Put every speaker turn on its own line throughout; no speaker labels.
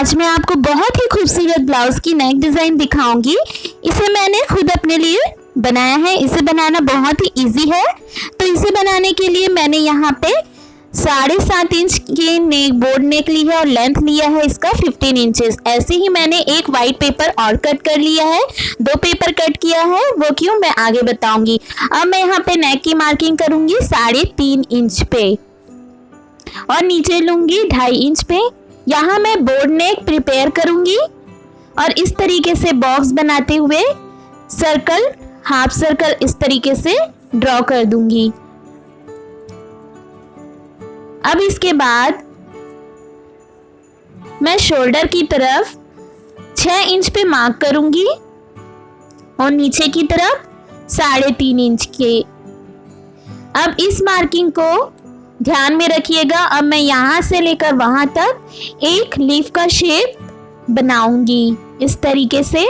आज मैं आपको बहुत ही खूबसूरत ब्लाउज की नेक डिजाइन दिखाऊंगी। इसे मैंने खुद अपने लिए बनाया है। इसे बनाना बहुत ही इजी है। तो इसे बनाने के लिए मैंने यहाँ पे 7.5 इंच की नेक बोर्ड नेक ली है और लेंथ लिया है इसका 15 इंचेस। ऐसे ही मैंने एक वाइट पेपर और कट कर लिया है, 2 पेपर कट किया है, वो क्यों मैं आगे बताऊंगी। अब मैं यहाँ पे नेक की मार्किंग करूंगी 3.5 इंच पे और नीचे लूंगी 2.5 इंच पे। यहाँ मैं बोर्ड नेक प्रिपेयर करूंगी और इस तरीके से बॉक्स बनाते हुए सर्कल, हाफ सर्कल इस तरीके से ड्रॉ कर दूंगी। अब इसके बाद मैं शोल्डर की तरफ 6 इंच पे मार्क करूंगी और नीचे की तरफ 3.5 इंच के। अब इस मार्किंग को ध्यान में रखिएगा। अब मैं यहाँ से लेकर वहां तक एक लीफ का शेप बनाऊंगी इस तरीके से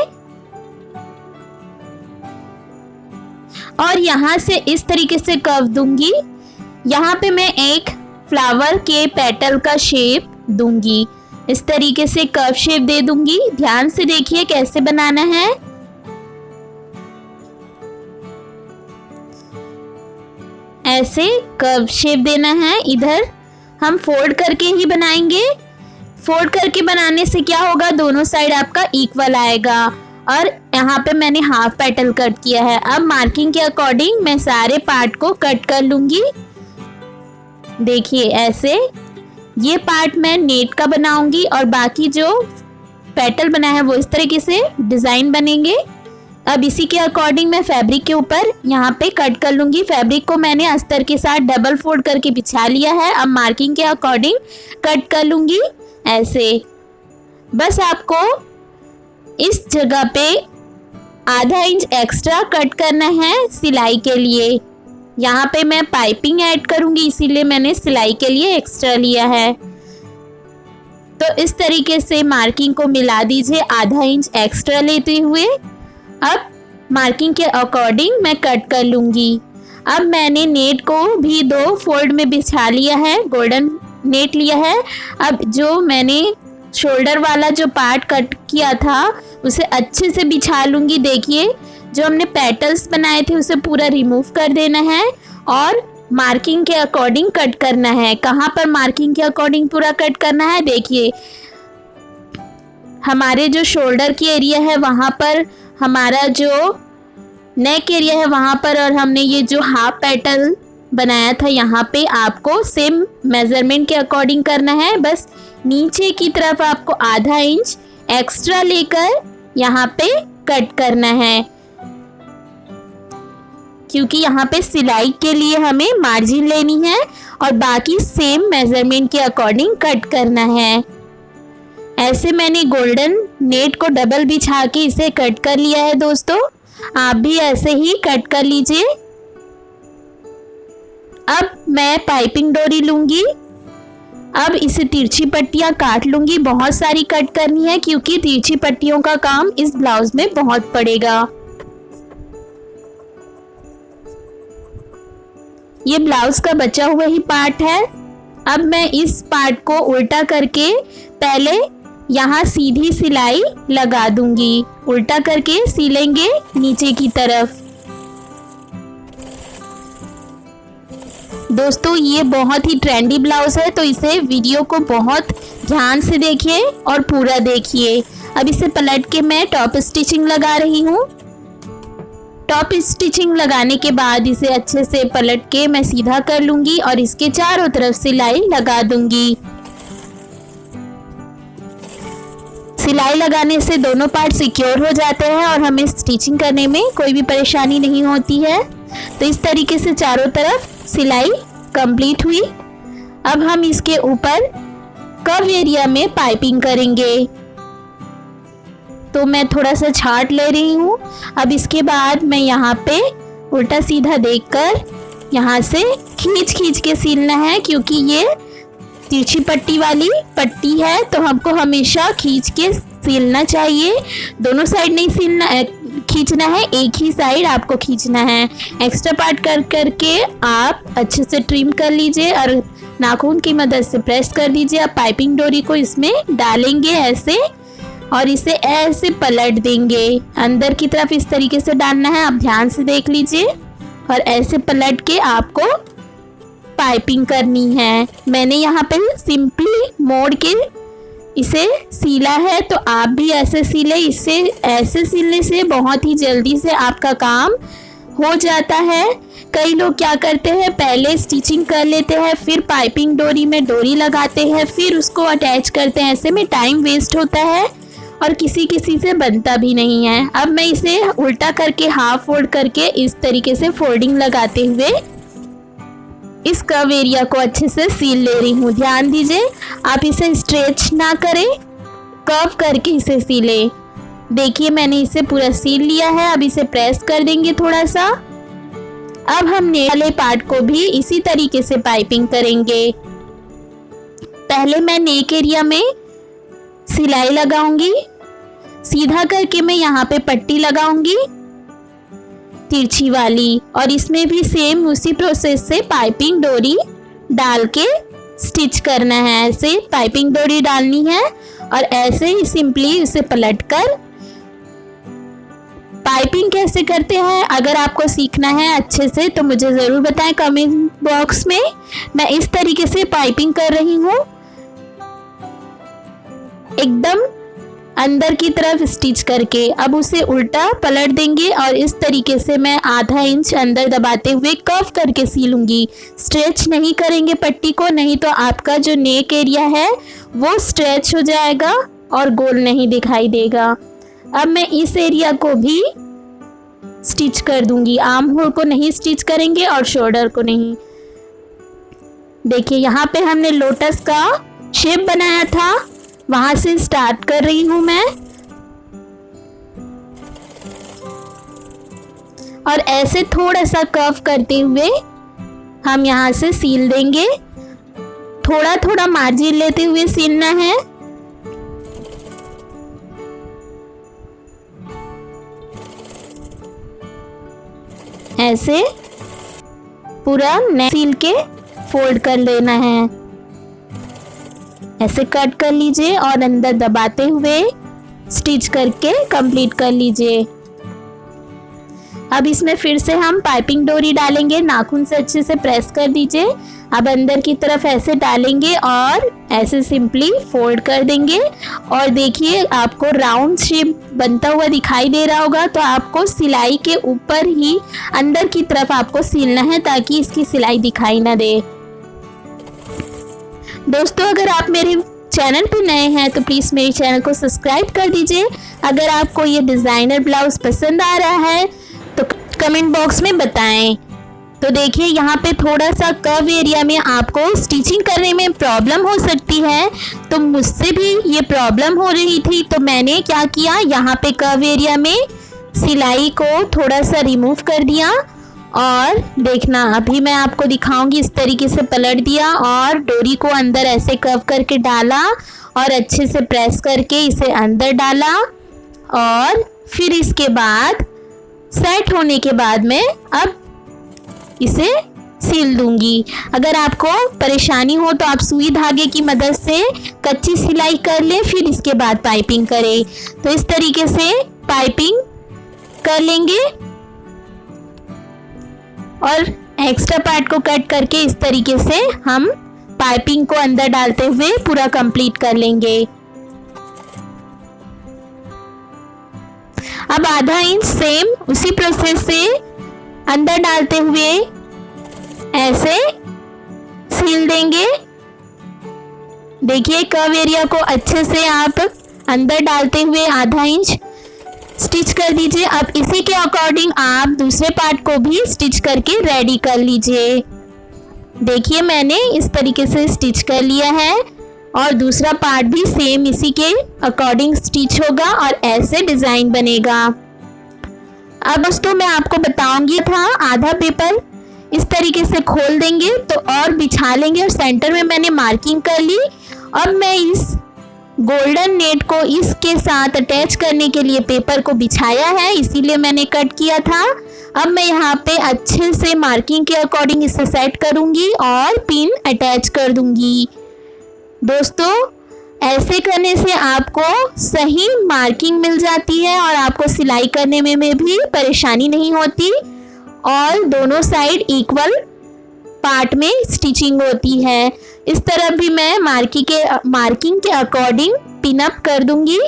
और यहाँ से इस तरीके से कर्व दूंगी। यहाँ पे मैं एक फ्लावर के पेटल का शेप दूंगी, इस तरीके से कर्व शेप दे दूंगी। ध्यान से देखिए कैसे बनाना है। ऐसे कर्व शेप देना है। इधर हम फोल्ड करके ही बनाएंगे। फोल्ड करके बनाने से क्या होगा, दोनों साइड आपका इक्वल आएगा। और यहाँ पे मैंने हाफ पेटल कट किया है। अब मार्किंग के अकॉर्डिंग मैं सारे पार्ट को कट कर लूंगी। देखिए ऐसे ये पार्ट मैं नेट का बनाऊंगी और बाकी जो पेटल बना है वो इस तरीके से डिजाइन बनेंगे। अब इसी के अकॉर्डिंग मैं फैब्रिक के ऊपर यहाँ पे कट कर लूंगी। फैब्रिक को मैंने अस्तर के साथ डबल फोल्ड करके बिछा लिया है। अब मार्किंग के अकॉर्डिंग कट कर लूंगी ऐसे। बस आपको इस जगह पे ½ इंच एक्स्ट्रा कट करना है सिलाई के लिए। यहाँ पे मैं पाइपिंग ऐड करूंगी, इसीलिए मैंने सिलाई के लिए एक्स्ट्रा लिया है। तो इस तरीके से मार्किंग को मिला दीजिए ½ इंच एक्स्ट्रा लेते हुए। अब मार्किंग के अकॉर्डिंग मैं कट कर लूंगी। अब मैंने नेट को भी 2 फोल्ड में बिछा लिया है, गोल्डन नेट लिया है। अब जो मैंने शोल्डर वाला जो पार्ट कट किया था उसे अच्छे से बिछा लूंगी। देखिए जो हमने पेटल्स बनाए थे उसे पूरा रिमूव कर देना है और मार्किंग के अकॉर्डिंग कट करना है। कहाँ पर मार्किंग के अकॉर्डिंग पूरा कट करना है, देखिए हमारे जो शोल्डर की एरिया है वहाँ पर, हमारा जो नेक एरिया है वहाँ पर, और हमने ये जो हाफ पेटल बनाया था यहाँ पे आपको सेम मेजरमेंट के अकॉर्डिंग करना है। बस नीचे की तरफ आपको ½ इंच एक्स्ट्रा लेकर यहाँ पे कट करना है, क्योंकि यहाँ पे सिलाई के लिए हमें मार्जिन लेनी है और बाकी सेम मेजरमेंट के अकॉर्डिंग कट करना है। ऐसे मैंने गोल्डन नेट को डबल बिछा के इसे कट कर लिया है दोस्तों। आप भी ऐसे ही कट कर लीजिए। अब मैं पाइपिंग डोरी लूंगी। अब इसे तिरछी पट्टियां काट लूंगी। बहुत सारी कट करनी है क्योंकि तिरछी पट्टियों का काम इस ब्लाउज में बहुत पड़ेगा। ये ब्लाउज का बचा हुआ ही पार्ट है। अब मैं इस पार्ट को उल्टा करके पहले यहाँ सीधी सिलाई लगा दूंगी। उल्टा करके सिलेंगे नीचे की तरफ। दोस्तों ये बहुत ही ट्रेंडी ब्लाउज है, तो इसे वीडियो को बहुत ध्यान से देखिए और पूरा देखिए। अब इसे पलट के मैं टॉप स्टिचिंग लगा रही हूँ। टॉप स्टिचिंग लगाने के बाद इसे अच्छे से पलट के मैं सीधा कर लूंगी और इसके चारों तरफ सिलाई लगा दूंगी। सिलाई लगाने से दोनों पार्ट सिक्योर हो जाते हैं और हमें स्टिचिंग करने में कोई भी परेशानी नहीं होती है। तो इस तरीके से चारों तरफ सिलाई कंप्लीट हुई। अब हम इसके ऊपर कर्व एरिया में पाइपिंग करेंगे। तो मैं थोड़ा सा छाट ले रही हूँ। अब इसके बाद मैं यहाँ पे उल्टा सीधा देखकर यहाँ से खींच के सिलना है, क्योंकि ये तिरछी पट्टी वाली पट्टी है तो हमको हमेशा खींच के सिलना चाहिए। दोनों साइड नहीं सिलना, खींचना है, एक ही साइड आपको खींचना है। एक्स्ट्रा पार्ट कर करके आप अच्छे से ट्रिम कर लीजिए और नाखून की मदद से प्रेस कर दीजिए। अब पाइपिंग डोरी को इसमें डालेंगे ऐसे और इसे ऐसे पलट देंगे। अंदर की तरफ इस तरीके से डालना है, आप ध्यान से देख लीजिए। और ऐसे पलट के आपको पाइपिंग करनी है। मैंने यहाँ पे सिंपली मोड़ के इसे सीला है, तो आप भी ऐसे सीले। इससे ऐसे सीलने से बहुत ही जल्दी से आपका काम हो जाता है। कई लोग क्या करते हैं, पहले स्टिचिंग कर लेते हैं, फिर पाइपिंग डोरी में डोरी लगाते हैं, फिर उसको अटैच करते हैं। ऐसे में टाइम वेस्ट होता है और किसी से बनता भी नहीं है। अब मैं इसे उल्टा करके हाफ फोल्ड करके इस तरीके से फोल्डिंग लगाते हुए इस कर्व एरिया को अच्छे से सील ले रही हूँ। ध्यान दीजिए, आप इसे स्ट्रेच ना करें, कर्व करके इसे सीलें। देखिए मैंने इसे पूरा सील लिया है। अब इसे प्रेस कर देंगे थोड़ा सा। अब हम नेक वाले पार्ट को भी इसी तरीके से पाइपिंग करेंगे। पहले मैं नेक एरिया में सिलाई लगाऊंगी, सीधा करके मैं यहाँ पे पट्टी लगाऊंगी तिरछी वाली, और इसमें भी सेम उसी प्रोसेस से पाइपिंग डोरी डाल के स्टिच करना है। ऐसे पाइपिंग डोरी डालनी है और ऐसे ही सिंपली उसे पलटकर पाइपिंग कैसे करते हैं, अगर आपको सीखना है अच्छे से तो मुझे ज़रूर बताएं कमेंट बॉक्स में। मैं इस तरीके से पाइपिंग कर रही हूँ, एकदम अंदर की तरफ स्टिच करके। अब उसे उल्टा पलट देंगे और इस तरीके से मैं आधा इंच अंदर दबाते हुए कर्व करके सीलूंगी। स्ट्रेच नहीं करेंगे पट्टी को, नहीं तो आपका जो नेक एरिया है वो स्ट्रेच हो जाएगा और गोल नहीं दिखाई देगा। अब मैं इस एरिया को भी स्टिच कर दूंगी, आर्म होल को नहीं स्टिच करेंगे और शोल्डर को नहीं। देखिए यहाँ पे हमने लोटस का शेप बनाया था, वहां से स्टार्ट कर रही हूं मैं और ऐसे थोड़ा सा कर्व करते हुए हम यहाँ से सील देंगे। थोड़ा थोड़ा मार्जिन लेते हुए सीलना है। ऐसे पूरा नेक सील के फोल्ड कर लेना है। ऐसे कट कर लीजिए और अंदर दबाते हुए स्टिच करके कंप्लीट कर लीजिए। अब इसमें फिर से हम पाइपिंग डोरी डालेंगे, नाखून से अच्छे से प्रेस कर दीजिए। अब अंदर की तरफ ऐसे डालेंगे और ऐसे सिंपली फोल्ड कर देंगे और देखिए आपको राउंड शेप बनता हुआ दिखाई दे रहा होगा। तो आपको सिलाई के ऊपर ही अंदर की तरफ आपको सीलना है ताकि इसकी सिलाई दिखाई ना दे। दोस्तों अगर आप मेरे चैनल पे नए हैं तो प्लीज़ मेरे चैनल को सब्सक्राइब कर दीजिए। अगर आपको ये डिज़ाइनर ब्लाउज पसंद आ रहा है तो कमेंट बॉक्स में बताएं। तो देखिए यहाँ पे थोड़ा सा कर्व एरिया में आपको स्टिचिंग करने में प्रॉब्लम हो सकती है, तो मुझसे भी ये प्रॉब्लम हो रही थी। तो मैंने क्या किया, यहाँ पे कर्व एरिया में सिलाई को थोड़ा सा रिमूव कर दिया और देखना अभी मैं आपको दिखाऊंगी। इस तरीके से पलट दिया और डोरी को अंदर ऐसे कर्व करके डाला और अच्छे से प्रेस करके इसे अंदर डाला और फिर इसके बाद सेट होने के बाद मैं अब इसे सील दूंगी। अगर आपको परेशानी हो तो आप सुई धागे की मदद से कच्ची सिलाई कर ले, फिर इसके बाद पाइपिंग करें। तो इस तरीके से पाइपिंग कर लेंगे और एक्स्ट्रा पार्ट को कट करके इस तरीके से हम पाइपिंग को अंदर डालते हुए पूरा कंप्लीट कर लेंगे। अब आधा इंच सेम उसी प्रोसेस से अंदर डालते हुए ऐसे सील देंगे। देखिए कर्व एरिया को अच्छे से आप अंदर डालते हुए आधा इंच स्टिच कर दीजिए। अब इसी के अकॉर्डिंग आप दूसरे पार्ट को भी स्टिच करके रेडी कर लीजिए। देखिए मैंने इस तरीके से स्टिच कर लिया है और दूसरा पार्ट भी सेम इसी के अकॉर्डिंग स्टिच होगा और ऐसे डिज़ाइन बनेगा। अब दोस्तों मैं आपको बताऊंगी था आधा पेपर इस तरीके से खोल देंगे तो और बिछा लेंगे और सेंटर में मैंने मार्किंग कर ली। अब मैं इस गोल्डन नेट को इसके साथ अटैच करने के लिए पेपर को बिछाया है, इसीलिए मैंने कट किया था। अब मैं यहाँ पे अच्छे से मार्किंग के अकॉर्डिंग इसे सेट करूँगी और पिन अटैच कर दूँगी। दोस्तों, ऐसे करने से आपको सही मार्किंग मिल जाती है और आपको सिलाई करने में भी परेशानी नहीं होती और दोनों साइड इक्वल पार्ट में स्टिचिंग होती है। इस तरफ भी मैं मार्किंग के अकॉर्डिंग पिन अप कर दूंगी।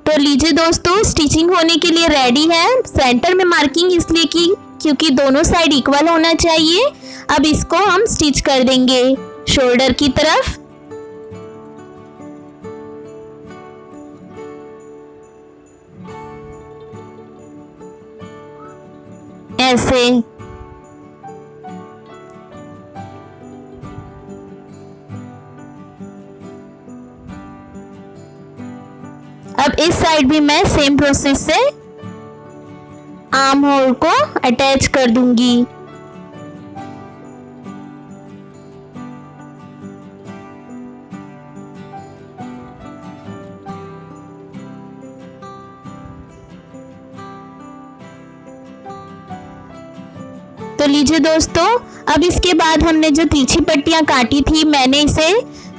तो लीजिए दोस्तों, स्टिचिंग होने के लिए रेडी है। सेंटर में मार्किंग इसलिए की क्योंकि दोनों साइड इक्वल होना चाहिए। अब इसको हम स्टिच कर देंगे शोल्डर की तरफ। ऐसे अब इस साइड भी मैं सेम प्रोसेस से आर्म होल को अटैच कर दूंगी। तो लीजिए दोस्तों, अब इसके बाद हमने जो तिरछी पट्टियां काटी थी, मैंने इसे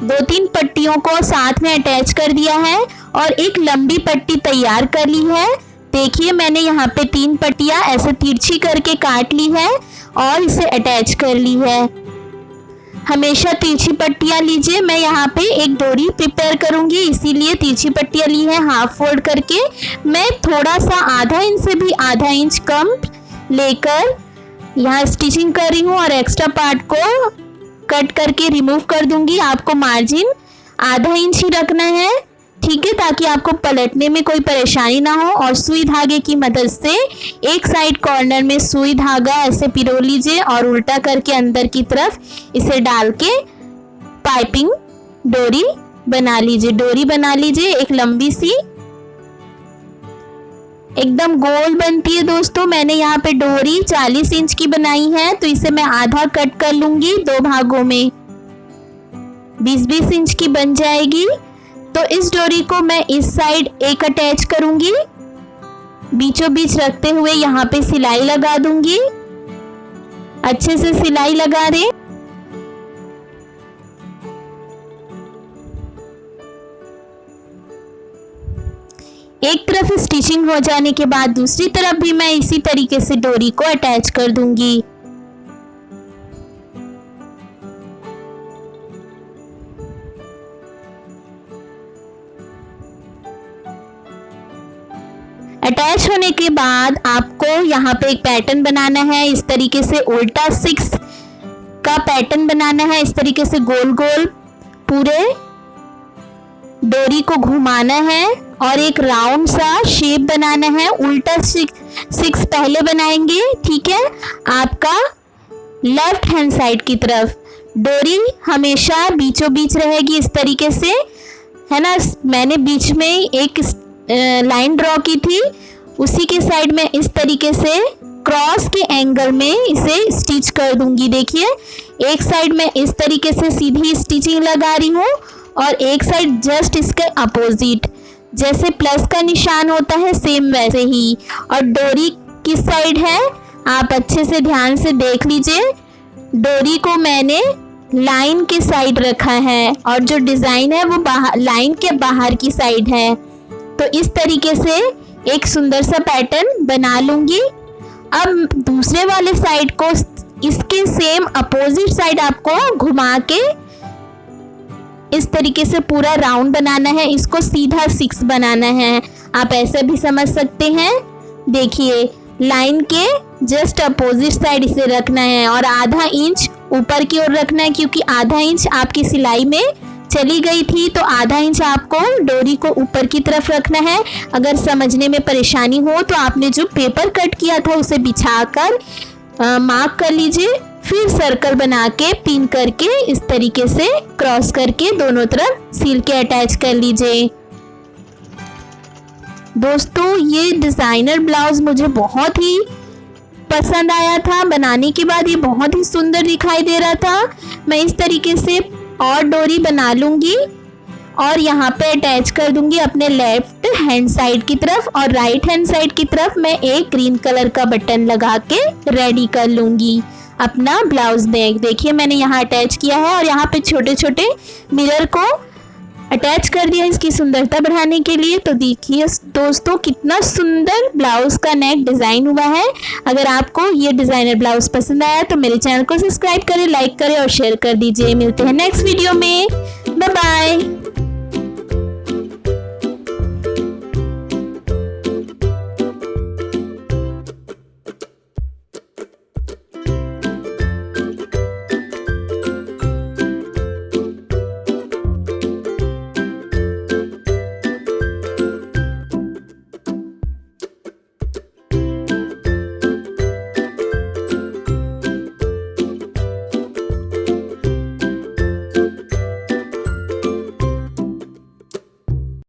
2-3 पट्टियों को साथ में अटैच कर दिया है और एक लंबी पट्टी तैयार कर ली है। देखिए, मैंने यहाँ पे 3 पट्टियां ऐसे तिरछी करके काट ली है और इसे अटैच कर ली है। हमेशा तिरछी पट्टियां लीजिए। मैं यहाँ पे एक डोरी प्रिपेयर करूँगी, इसीलिए तिरछी पट्टियां ली है हाफ फोल्ड करके। मैं थोड़ा सा आधा इंच से भी आधा इंच कम लेकर यहाँ स्टिचिंग कर रही हूँ और एक्स्ट्रा पार्ट को कट करके रिमूव कर दूंगी। आपको मार्जिन आधा इंच ही रखना है, ठीक है, ताकि आपको पलटने में कोई परेशानी ना हो। और सुई धागे की मदद से एक साइड कॉर्नर में सुई धागा ऐसे पिरो लीजिए और उल्टा करके अंदर की तरफ इसे डाल के पाइपिंग डोरी बना लीजिए। डोरी बना लीजिए एक लंबी सी, एकदम गोल बनती है दोस्तों। मैंने यहाँ पे डोरी 40 इंच की बनाई है, तो इसे मैं आधा कट कर लूंगी 2 भागों में, 20-20 इंच की बन जाएगी। तो इस डोरी को मैं इस साइड एक अटैच करूंगी, बीचों बीच रखते हुए यहाँ पे सिलाई लगा दूंगी। अच्छे से सिलाई लगा दें। एक तरफ स्टिचिंग हो जाने के बाद दूसरी तरफ भी मैं इसी तरीके से डोरी को अटैच कर दूंगी। अटैच होने के बाद आपको यहाँ पे एक पैटर्न बनाना है। इस तरीके से उल्टा 6 का पैटर्न बनाना है। इस तरीके से गोल गोल पूरे डोरी को घुमाना है और एक राउंड सा शेप बनाना है। उल्टा 6 पहले बनाएंगे, ठीक है, आपका लेफ्ट हैंड साइड की तरफ। डोरी हमेशा बीचों बीच रहेगी इस तरीके से, है ना। मैंने बीच में एक लाइन ड्रॉ की थी, उसी के साइड में इस तरीके से क्रॉस के एंगल में इसे स्टिच कर दूंगी। देखिए, एक साइड में इस तरीके से सीधी स्टिचिंग लगा रही हूँ और एक साइड जस्ट इसके अपोजिट, जैसे प्लस का निशान होता है सेम वैसे ही। और डोरी किस साइड है आप अच्छे से ध्यान से देख लीजिए। डोरी को मैंने लाइन के साइड रखा है और जो डिज़ाइन है वो लाइन के बाहर की साइड है। तो इस तरीके से एक सुंदर सा पैटर्न बना लूँगी। अब दूसरे वाले साइड को इसके सेम अपोजिट साइड आपको घुमा के इस तरीके से पूरा राउंड बनाना है। इसको सीधा 6 बनाना है, आप ऐसे भी समझ सकते हैं। देखिए, लाइन के जस्ट अपोजिट साइड इसे रखना है और आधा इंच ऊपर की ओर रखना है, क्योंकि आधा इंच आपकी सिलाई में चली गई थी, तो आधा इंच आपको डोरी को ऊपर की तरफ रखना है। अगर समझने में परेशानी हो तो आपने जो पेपर कट किया था उसे बिछाकर मार्क कर लीजिए, फिर सर्कल बना के पिन करके इस तरीके से क्रॉस करके दोनों तरफ सील के अटैच कर लीजिए। दोस्तों, ये डिज़ाइनर ब्लाउज मुझे बहुत ही पसंद आया था। बनाने के बाद ये बहुत ही सुंदर दिखाई दे रहा था। मैं इस तरीके से और डोरी बना लूँगी और यहाँ पे अटैच कर दूंगी अपने लेफ्ट हैंड साइड की तरफ, और राइट हैंड साइड की तरफ मैं एक ग्रीन कलर का बटन लगा के रेडी कर लूँगी अपना ब्लाउज बैग। देखिए मैंने यहाँ अटैच किया है और यहाँ पे छोटे छोटे मिरर को अटैच कर दिया इसकी सुंदरता बढ़ाने के लिए। तो देखिए दोस्तों कितना सुंदर ब्लाउज का नेक डिज़ाइन हुआ है। अगर आपको ये डिज़ाइनर ब्लाउज पसंद आया तो मेरे चैनल को सब्सक्राइब करें, लाइक करें और शेयर कर दीजिए। मिलते हैं नेक्स्ट वीडियो में। Bye bye.